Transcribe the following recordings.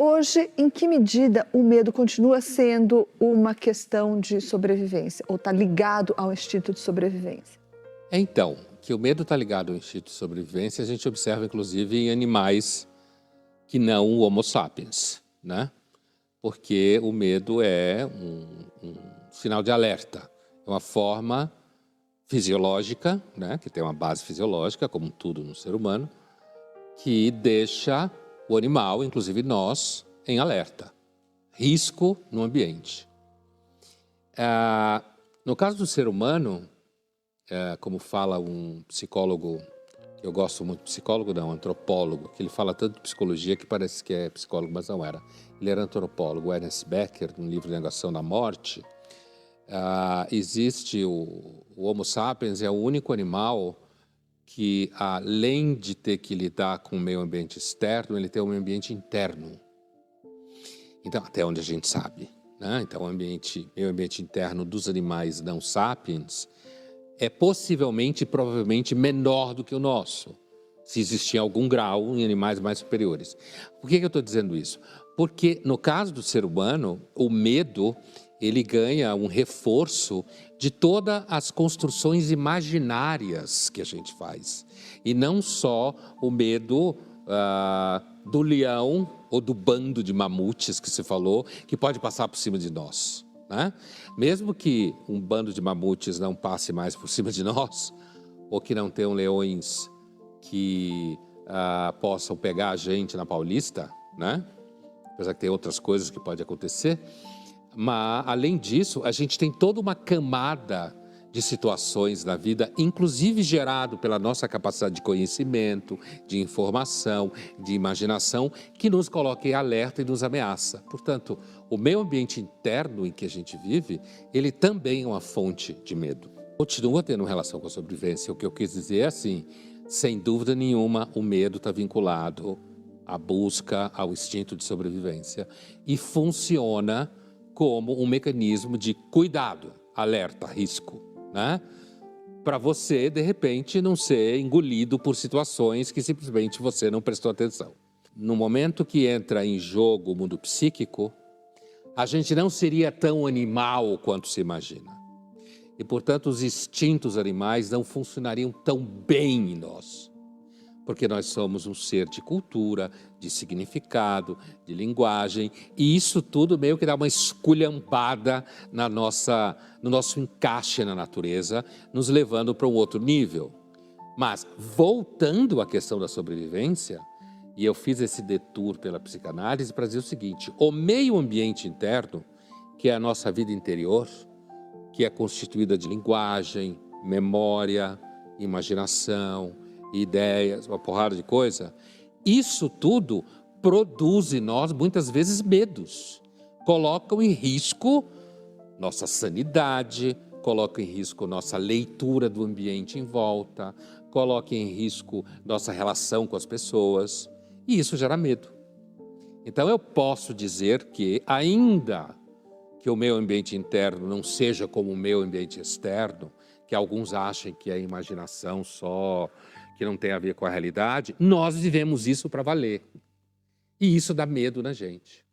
Hoje, em que medida o medo continua sendo uma questão de sobrevivência ou está ligado ao instinto de sobrevivência? Então, que o medo está ligado ao instinto de sobrevivência, a gente observa inclusive em animais que não o Homo sapiens, né? Porque o medo é um sinal de alerta, é uma forma fisiológica, né? Que tem uma base fisiológica, como tudo no ser humano, que deixa o animal, inclusive nós, em alerta. Risco no ambiente. No caso do ser humano, como fala um psicólogo, eu gosto muito, psicólogo não, antropólogo, que ele fala tanto de psicologia que parece que é psicólogo, mas não era. Ele era antropólogo, Ernest Becker, no livro Negação da Morte. Existe o Homo sapiens, é o único animal que, além de ter que lidar com o meio ambiente externo, ele tem um meio ambiente interno. Então, até onde a gente sabe, né? Então, o meio ambiente interno dos animais não sapiens é possivelmente, provavelmente, menor do que o nosso, se existir algum grau em animais mais superiores. Por que eu estou dizendo isso? Porque, no caso do ser humano, o medo, ele ganha um reforço de todas as construções imaginárias que a gente faz. E não só o medo do leão ou do bando de mamutes que se falou, que pode passar por cima de nós, né? Mesmo que um bando de mamutes não passe mais por cima de nós, ou que não tenham leões que possam pegar a gente na Paulista, né? Apesar que tem outras coisas que podem acontecer. Mas, além disso, a gente tem toda uma camada de situações na vida, inclusive gerado pela nossa capacidade de conhecimento, de informação, de imaginação, que nos coloca em alerta e nos ameaça. Portanto, o meio ambiente interno em que a gente vive, ele também é uma fonte de medo. Continua tendo relação com a sobrevivência. O que eu quis dizer é assim, sem dúvida nenhuma, o medo está vinculado à busca, ao instinto de sobrevivência e funciona como um mecanismo de cuidado, alerta, risco, né? Para você, de repente, não ser engolido por situações que simplesmente você não prestou atenção. No momento que entra em jogo o mundo psíquico, a gente não seria tão animal quanto se imagina. E, portanto, os instintos animais não funcionariam tão bem em nós. Porque nós somos um ser de cultura, de significado, de linguagem, e isso tudo meio que dá uma esculhambada no nosso encaixe na natureza, nos levando para um outro nível. Mas, voltando à questão da sobrevivência, e eu fiz esse detour pela psicanálise para dizer o seguinte, o meio ambiente interno, que é a nossa vida interior, que é constituída de linguagem, memória, imaginação, ideias, uma porrada de coisa, isso tudo produz em nós, muitas vezes, medos. Colocam em risco nossa sanidade, colocam em risco nossa leitura do ambiente em volta, colocam em risco nossa relação com as pessoas, e isso gera medo. Então eu posso dizer que, ainda que o meio ambiente interno não seja como o meio ambiente externo, que alguns achem que é imaginação só, que não tem a ver com a realidade, nós vivemos isso para valer. E isso dá medo na gente,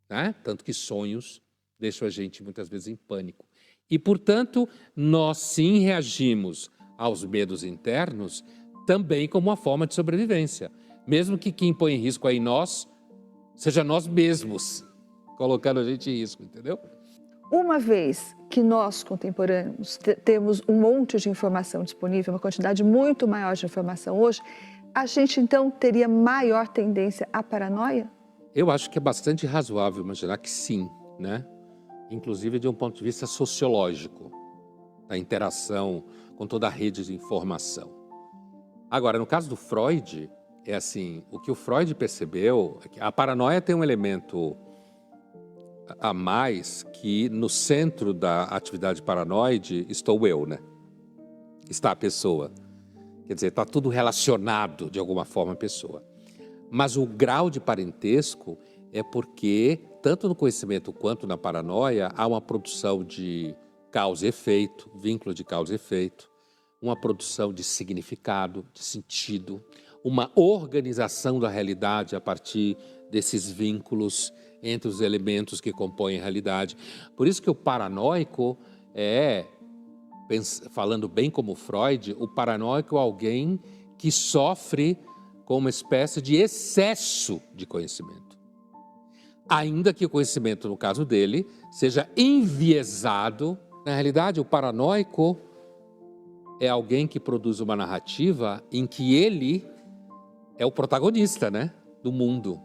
né? Tanto que sonhos deixam a gente muitas vezes em pânico. E, portanto, nós sim reagimos aos medos internos também como uma forma de sobrevivência. Mesmo que quem põe em risco aí nós, seja nós mesmos, colocando a gente em risco, entendeu? Uma vez que nós, contemporâneos, temos um monte de informação disponível, uma quantidade muito maior de informação hoje, a gente então teria maior tendência à paranoia? Eu acho que é bastante razoável imaginar que sim, né? Inclusive de um ponto de vista sociológico, da interação com toda a rede de informação. Agora, no caso do Freud, é assim, o que o Freud percebeu é que a paranoia tem um elemento a mais, que no centro da atividade paranoide estou eu, né? Está a pessoa. Quer dizer, está tudo relacionado de alguma forma à pessoa. Mas o grau de parentesco é porque, tanto no conhecimento quanto na paranoia, há uma produção de causa e efeito, vínculo de causa e efeito, uma produção de significado, de sentido, uma organização da realidade a partir desses vínculos entre os elementos que compõem a realidade. Por isso que o paranoico falando bem como Freud, o paranoico é alguém que sofre com uma espécie de excesso de conhecimento. Ainda que o conhecimento, no caso dele, seja enviesado. Na realidade, o paranoico é alguém que produz uma narrativa em que ele é o protagonista, né, do mundo.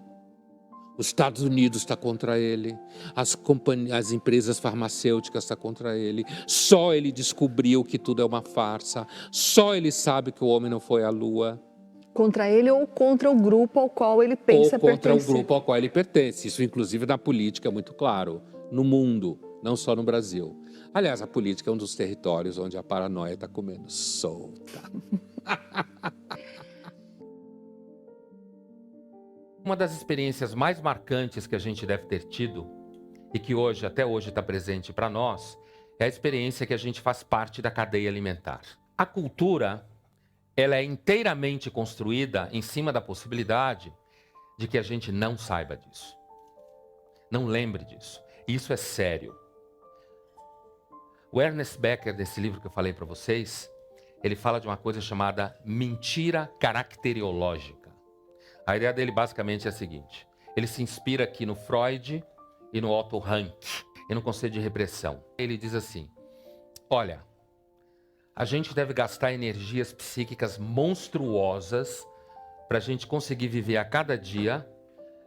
Os Estados Unidos está contra ele, as empresas farmacêuticas estão contra ele, só ele descobriu que tudo é uma farsa, só ele sabe que o homem não foi à Lua. Contra ele ou contra o grupo ao qual ele pensa pertencer. Ou contra o grupo ao qual ele pertence. Isso, inclusive, na política é muito claro, no mundo, não só no Brasil. Aliás, a política é um dos territórios onde a paranoia está comendo solta. Uma das experiências mais marcantes que a gente deve ter tido e que até hoje está presente para nós é a experiência que a gente faz parte da cadeia alimentar. A cultura, ela é inteiramente construída em cima da possibilidade de que a gente não saiba disso, não lembre disso. Isso é sério. O Ernest Becker, desse livro que eu falei para vocês, ele fala de uma coisa chamada mentira caracteriológica. A ideia dele basicamente é a seguinte: ele se inspira aqui no Freud e no Otto Rank, e no conceito de repressão. Ele diz assim: olha, a gente deve gastar energias psíquicas monstruosas para a gente conseguir viver a cada dia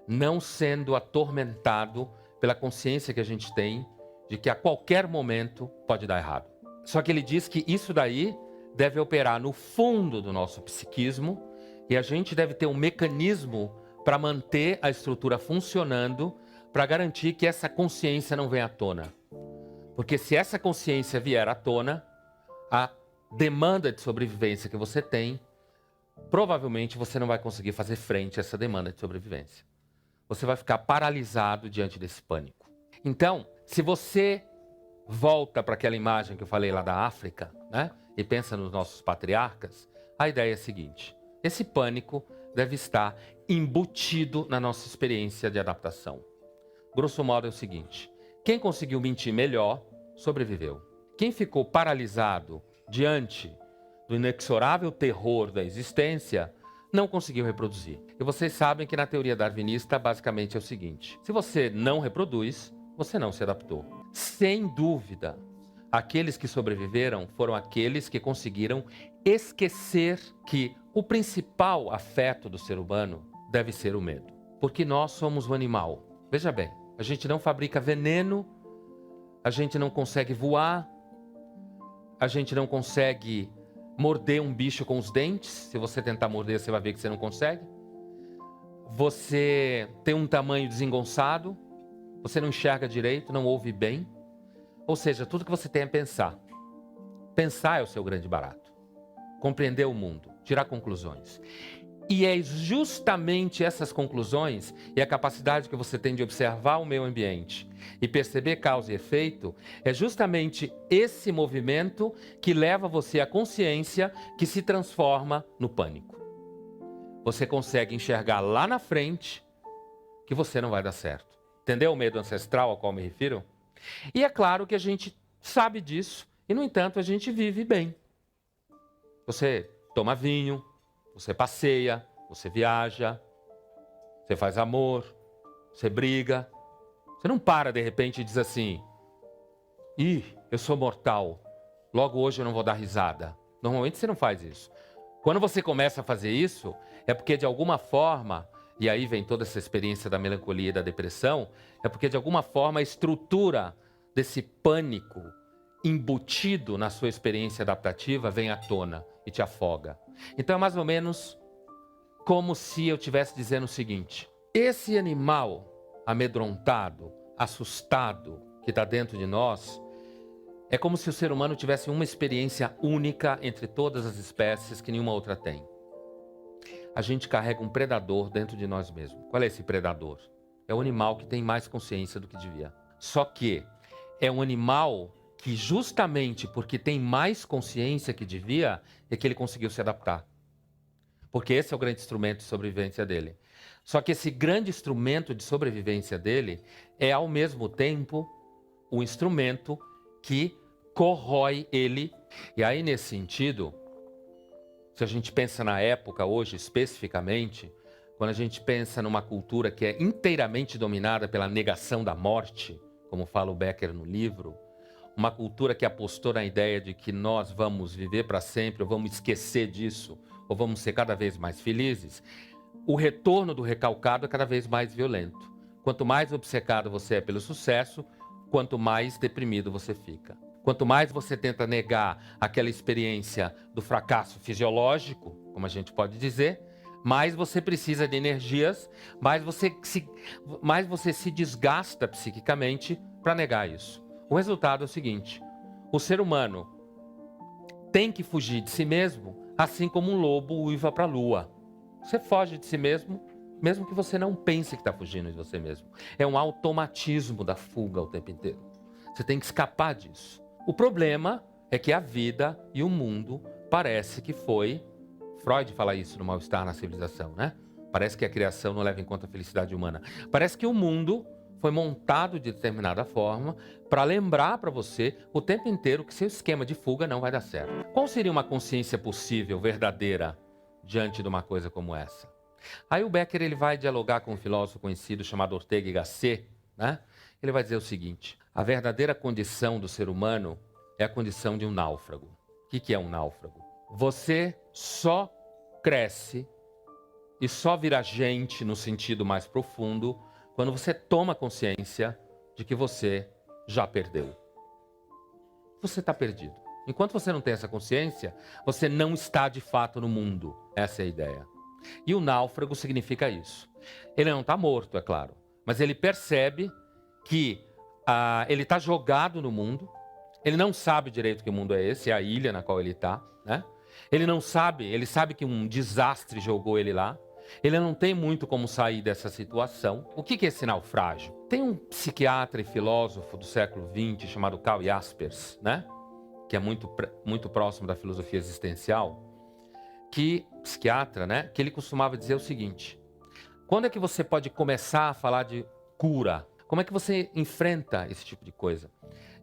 não sendo atormentado pela consciência que a gente tem de que a qualquer momento pode dar errado. Só que ele diz que isso daí deve operar no fundo do nosso psiquismo e a gente deve ter um mecanismo para manter a estrutura funcionando, para garantir que essa consciência não venha à tona. Porque se essa consciência vier à tona, a demanda de sobrevivência que você tem, provavelmente você não vai conseguir fazer frente a essa demanda de sobrevivência. Você vai ficar paralisado diante desse pânico. Então, se você volta para aquela imagem que eu falei lá da África, né, e pensa nos nossos patriarcas, a ideia é a seguinte: esse pânico deve estar embutido na nossa experiência de adaptação. Grosso modo é o seguinte: quem conseguiu mentir melhor, sobreviveu. Quem ficou paralisado diante do inexorável terror da existência, não conseguiu reproduzir. E vocês sabem que na teoria darwinista, basicamente é o seguinte: se você não reproduz, você não se adaptou. Sem dúvida, aqueles que sobreviveram foram aqueles que conseguiram esquecer que o principal afeto do ser humano deve ser o medo. Porque nós somos um animal. Veja bem, a gente não fabrica veneno, a gente não consegue voar, a gente não consegue morder um bicho com os dentes. Se você tentar morder, você vai ver que você não consegue. Você tem um tamanho desengonçado, você não enxerga direito, não ouve bem. Ou seja, tudo que você tem é pensar. Pensar é o seu grande barato. Compreender o mundo, tirar conclusões. E é justamente essas conclusões e a capacidade que você tem de observar o meio ambiente e perceber causa e efeito, é justamente esse movimento que leva você à consciência que se transforma no pânico. Você consegue enxergar lá na frente que você não vai dar certo. Entendeu o medo ancestral ao qual me refiro? E é claro que a gente sabe disso e, no entanto, a gente vive bem. Você toma vinho, você passeia, você viaja, você faz amor, você briga. Você não para de repente e diz assim: ih, eu sou mortal, logo hoje eu não vou dar risada. Normalmente você não faz isso. Quando você começa a fazer isso, é porque de alguma forma, e aí vem toda essa experiência da melancolia e da depressão, é porque de alguma forma a estrutura desse pânico embutido na sua experiência adaptativa vem à tona e te afoga. Então é mais ou menos como se eu estivesse dizendo o seguinte: esse animal amedrontado, assustado que está dentro de nós, é como se o ser humano tivesse uma experiência única entre todas as espécies que nenhuma outra tem. A gente carrega um predador dentro de nós mesmos. Qual é esse predador? É o animal que tem mais consciência do que devia. Só que é um animal que justamente porque tem mais consciência que devia, é que ele conseguiu se adaptar. Porque esse é o grande instrumento de sobrevivência dele. Só que esse grande instrumento de sobrevivência dele é, ao mesmo tempo, o instrumento que corrói ele. E aí, nesse sentido, se a gente pensa na época hoje, especificamente, quando a gente pensa numa cultura que é inteiramente dominada pela negação da morte, como fala o Becker no livro, uma cultura que apostou na ideia de que nós vamos viver para sempre, ou vamos esquecer disso, ou vamos ser cada vez mais felizes, o retorno do recalcado é cada vez mais violento. Quanto mais obcecado você é pelo sucesso, quanto mais deprimido você fica. Quanto mais você tenta negar aquela experiência do fracasso fisiológico, como a gente pode dizer, mais você precisa de energias, mais você se desgasta psiquicamente para negar isso. O resultado é o seguinte: o ser humano tem que fugir de si mesmo, assim como um lobo uiva para a lua. Você foge de si mesmo, mesmo que você não pense que está fugindo de você mesmo. É um automatismo da fuga o tempo inteiro. Você tem que escapar disso. O problema é que a vida e o mundo parece que foi... Freud fala isso no Mal-Estar na Civilização, né? Parece que a criação não leva em conta a felicidade humana. Parece que o mundo foi montado de determinada forma para lembrar para você o tempo inteiro que seu esquema de fuga não vai dar certo. Qual seria uma consciência possível, verdadeira, diante de uma coisa como essa? Aí o Becker ele vai dialogar com um filósofo conhecido chamado Ortega y Gasset, né? Ele vai dizer o seguinte: a verdadeira condição do ser humano é a condição de um náufrago. O que é um náufrago? Você só cresce e só vira gente no sentido mais profundo quando você toma consciência de que você já perdeu. Você está perdido. Enquanto você não tem essa consciência, você não está de fato no mundo. Essa é a ideia. E o náufrago significa isso. Ele não está morto, é claro, mas ele percebe que ele está jogado no mundo, ele não sabe direito que mundo é esse, é a ilha na qual ele está, né? Ele não sabe, ele sabe que um desastre jogou ele lá, ele não tem muito como sair dessa situação. O que é esse naufrágio? Tem um psiquiatra e filósofo do século XX chamado Karl Jaspers, né? Que é muito próximo da filosofia existencial, psiquiatra, né? Que ele costumava dizer o seguinte: quando é que você pode começar a falar de cura? Como é que você enfrenta esse tipo de coisa?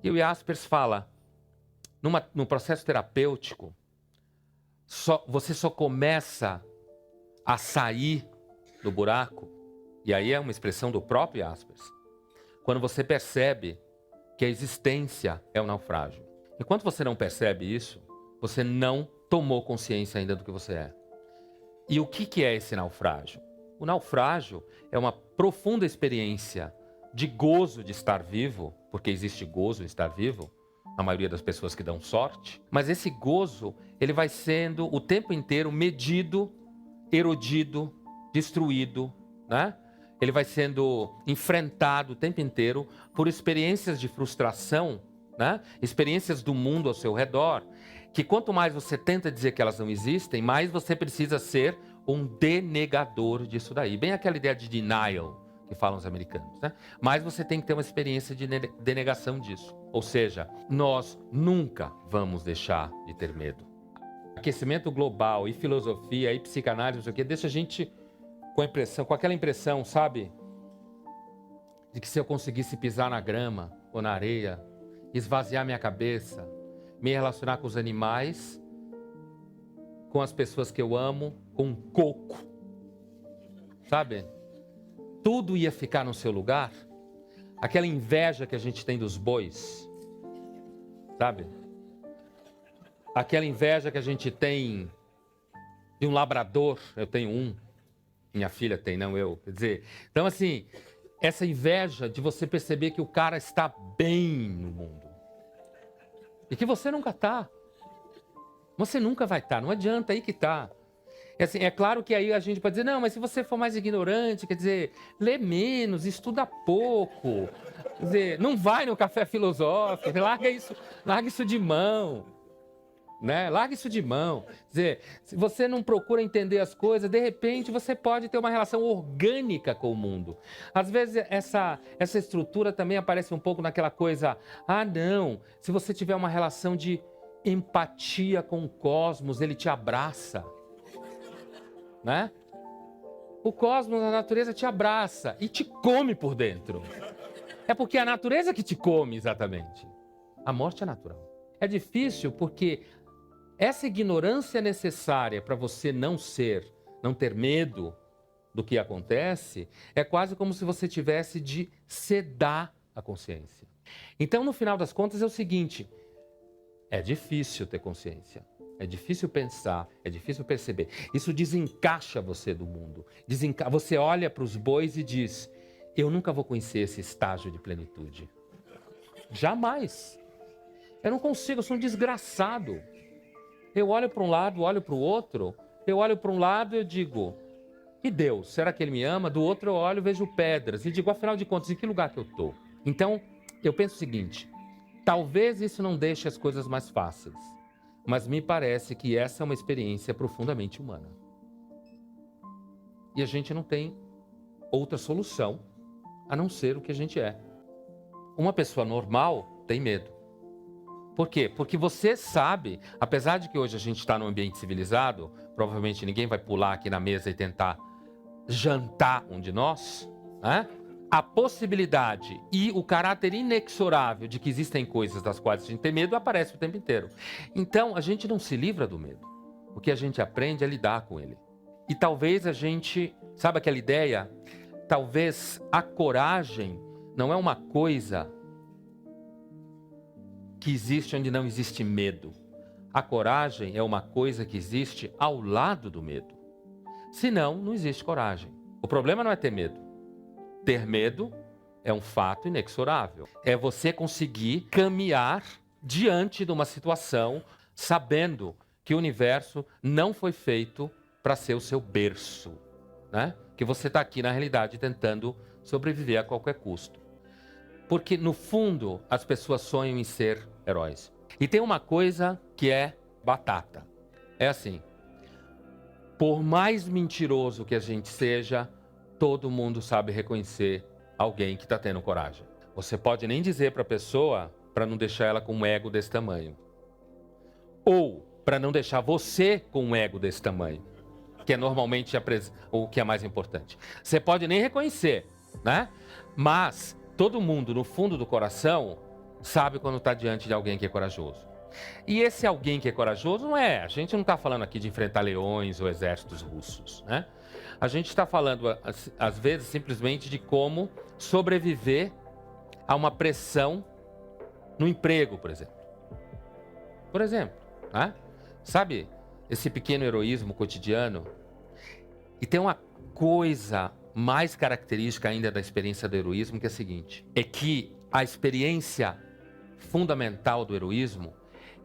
E o Jaspers fala, no processo terapêutico, você só começa a sair do buraco, e aí é uma expressão do próprio Jaspers, quando você percebe que a existência é um naufrágio. Enquanto você não percebe isso, você não tomou consciência ainda do que você é. E o que é esse naufrágio? O naufrágio é uma profunda experiência de gozo de estar vivo, porque existe gozo em estar vivo, na maioria das pessoas que dão sorte, mas esse gozo, ele vai sendo o tempo inteiro medido, erodido, destruído, né? Ele vai sendo enfrentado o tempo inteiro por experiências de frustração, né? Experiências do mundo ao seu redor, que quanto mais você tenta dizer que elas não existem, mais você precisa ser um denegador disso daí. Bem aquela ideia de denial que falam os americanos, né? Mas você tem que ter uma experiência de denegação disso. Ou seja, nós nunca vamos deixar de ter medo. Aquecimento global e filosofia e psicanálise, não sei o quê, deixa a gente com aquela impressão, sabe? De que se eu conseguisse pisar na grama ou na areia, esvaziar minha cabeça, me relacionar com os animais, com as pessoas que eu amo, com um coco, sabe? Tudo ia ficar no seu lugar. Aquela inveja que a gente tem dos bois, sabe? Aquela inveja que a gente tem de um labrador, eu tenho um, minha filha tem, não eu. Quer dizer, então assim, essa inveja de você perceber que o cara está bem no mundo e que você nunca está. Você nunca vai estar, não adianta, aí que está. Assim, é claro que aí a gente pode dizer, não, mas se você for mais ignorante, quer dizer, lê menos, estuda pouco, quer dizer, não vai no café filosófico, larga isso de mão, né? Larga isso de mão. Quer dizer, se você não procura entender as coisas, de repente você pode ter uma relação orgânica com o mundo. Às vezes essa estrutura também aparece um pouco naquela coisa, não, se você tiver uma relação de empatia com o cosmos, ele te abraça. Né? O cosmos, a natureza te abraça e te come por dentro. É porque é a natureza que te come, exatamente. A morte é natural. É difícil porque essa ignorância necessária para você não ter medo do que acontece, é quase como se você tivesse de sedar a consciência. Então, no final das contas, é o seguinte: é difícil ter consciência. É difícil pensar, é difícil perceber. Isso desencaixa você do mundo. Você olha para os bois e diz: eu nunca vou conhecer esse estágio de plenitude. Jamais. Eu não consigo, eu sou um desgraçado. Eu olho para um lado, olho para o outro. Eu olho para um lado e eu digo: e Deus? Será que Ele me ama? Do outro eu olho e vejo pedras. E digo: afinal de contas, em que lugar que eu estou? Então, eu penso o seguinte: talvez isso não deixe as coisas mais fáceis. Mas me parece que essa é uma experiência profundamente humana. E a gente não tem outra solução a não ser o que a gente é. Uma pessoa normal tem medo. Por quê? Porque você sabe, apesar de que hoje a gente está num ambiente civilizado, provavelmente ninguém vai pular aqui na mesa e tentar jantar um de nós, né? A possibilidade e o caráter inexorável de que existem coisas das quais a gente tem medo aparece o tempo inteiro. Então, a gente não se livra do medo. O que a gente aprende é lidar com ele. E talvez a gente, sabe aquela ideia? Talvez a coragem não é uma coisa que existe onde não existe medo. A coragem é uma coisa que existe ao lado do medo. Senão, não existe coragem. O problema não é ter medo. Ter medo é um fato inexorável. É você conseguir caminhar diante de uma situação sabendo que o universo não foi feito para ser o seu berço, né? Que você está aqui, na realidade, tentando sobreviver a qualquer custo. Porque, no fundo, as pessoas sonham em ser heróis. E tem uma coisa que é batata. É assim: por mais mentiroso que a gente seja, todo mundo sabe reconhecer alguém que está tendo coragem. Você pode nem dizer para a pessoa para não deixar ela com um ego desse tamanho. Ou para não deixar você com um ego desse tamanho, que é normalmente o que é mais importante. Você pode nem reconhecer, né? Mas todo mundo, no fundo do coração, sabe quando está diante de alguém que é corajoso. E esse alguém que é corajoso não é... A gente não está falando aqui de enfrentar leões ou exércitos russos, né? A gente está falando, às vezes, simplesmente de como sobreviver a uma pressão no emprego, por exemplo. Por exemplo, né? Sabe, esse pequeno heroísmo cotidiano? E tem uma coisa mais característica ainda da experiência do heroísmo, que é a seguinte: é que a experiência fundamental do heroísmo,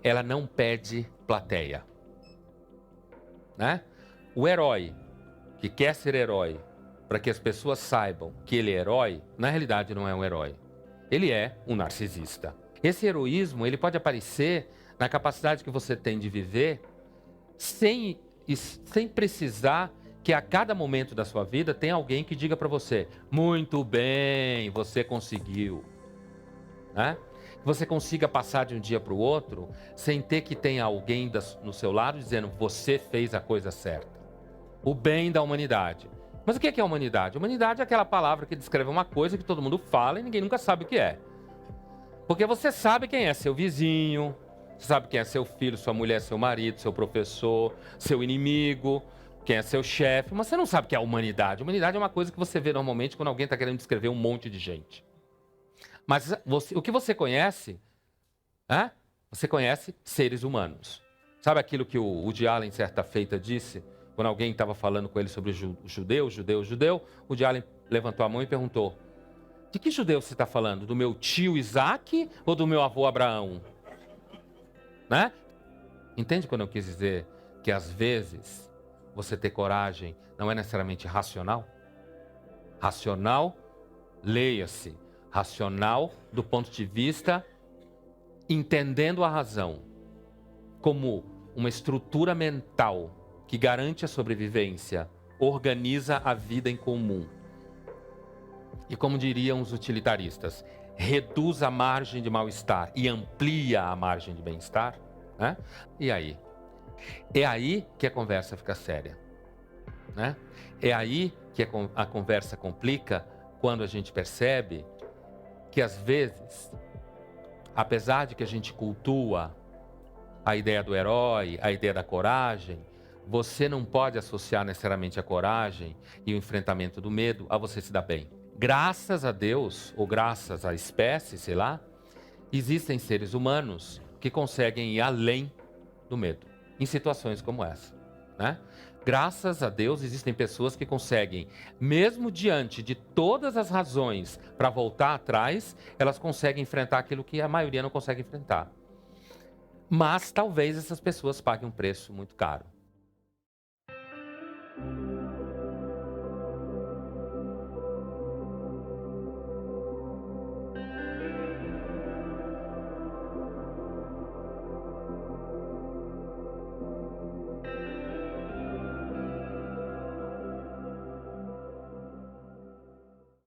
ela não pede plateia, né? O herói que quer ser herói para que as pessoas saibam que ele é herói, na realidade não é um herói. Ele é um narcisista. Esse heroísmo, ele pode aparecer na capacidade que você tem de viver sem precisar que a cada momento da sua vida tenha alguém que diga para você: muito bem, você conseguiu, né? Que você consiga passar de um dia para o outro sem ter que ter alguém no seu lado dizendo: você fez a coisa certa. O bem da humanidade. Mas o que é a humanidade? A humanidade é aquela palavra que descreve uma coisa que todo mundo fala e ninguém nunca sabe o que é. Porque você sabe quem é seu vizinho, você sabe quem é seu filho, sua mulher, seu marido, seu professor, seu inimigo, quem é seu chefe, mas você não sabe o que é a humanidade. A humanidade é uma coisa que você vê normalmente quando alguém está querendo descrever um monte de gente. Mas o que você conhece, né? Você conhece seres humanos. Sabe aquilo que o Woody Allen, certa feita, disse? Quando alguém estava falando com ele sobre judeu, o Woody Allen levantou a mão e perguntou: de que judeu você está falando? Do meu tio Isaac ou do meu avô Abraão? Né? Entende quando eu quis dizer que às vezes você ter coragem não é necessariamente racional? Racional, leia-se, racional do ponto de vista entendendo a razão como uma estrutura mental que garante a sobrevivência, organiza a vida em comum. E como diriam os utilitaristas, reduz a margem de mal-estar e amplia a margem de bem-estar, né? E aí? É aí que a conversa fica séria, né? É aí que a conversa complica quando a gente percebe que, às vezes, apesar de que a gente cultua a ideia do herói, a ideia da coragem, você não pode associar necessariamente a coragem e o enfrentamento do medo a você se dar bem. Graças a Deus, ou graças à espécie, sei lá, existem seres humanos que conseguem ir além do medo, em situações como essa, né? Graças a Deus, existem pessoas que conseguem, mesmo diante de todas as razões para voltar atrás, elas conseguem enfrentar aquilo que a maioria não consegue enfrentar. Mas talvez essas pessoas paguem um preço muito caro.